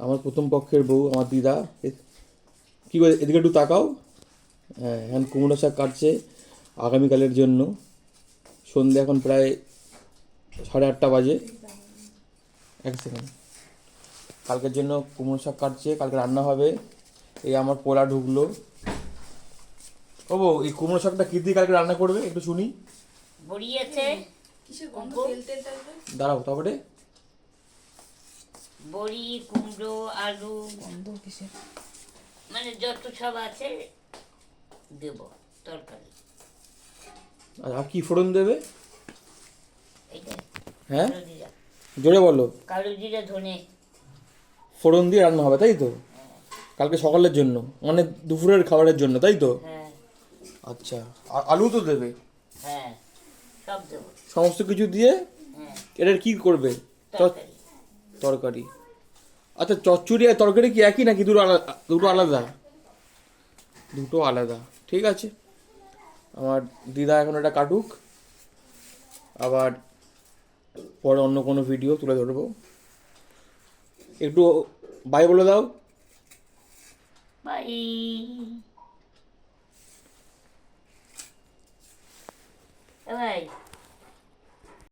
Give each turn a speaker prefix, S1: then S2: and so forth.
S1: আমার প্রথম পক্ষের বউ, আমার দিদা। কী করে, এদিকে একটু তাকাও। হ্যাঁ, এখন কুমড়ো শাক কাটছে আগামীকালের জন্য। সন্ধে এখন প্রায় 8:30 বাজে। এক সেকেন্ড। কালকের জন্য কুমড়ো শাক কাটছে, কালকে রান্না হবে। এই আমার পোলা ঢুকলো। ও বউ, এই কুমড়ো শাকটা কী দিয়ে কালকে রান্না করবে একটু শুনি।
S2: বড়ি আছে,
S1: দাঁড়াও, তারপরে
S2: বড়ি, কুমড়ো, আলু, মানে যত সব আছে দেব তরকারি।
S1: আর কি ফোড়ন দেবে?
S2: এইটা
S1: হ্যাঁ,
S2: কালো জিরা,
S1: জোরে বলো।
S2: কালো জিরা, ধনে।
S1: ফোড়ন দিয়ে রান্না হবে তাই তো? কালকে সকালের জন্য, মানে দুপুরের খাবারের জন্য তাই তো?
S2: হ্যাঁ
S1: আচ্ছা, আর আলু তো দেবে?
S2: হ্যাঁ, সব দেবো।
S1: সমস্ত কিছু দিয়ে
S2: হ্যাঁ,
S1: এটার কি করবে?
S2: তরকারি।
S1: তরকারি। আচ্ছা, চচ্চড়ি আর তরকারি কি একই নাকি দুটো আলাদা? দুটো আলাদা? দুটো আলাদা, ঠিক আছে। আমার দিদা এখন এটা কাটুক, আবার পরে অন্য কোনো ভিডিও তুলে ধরবো। একটু বাই বলে দাও।
S2: বাই।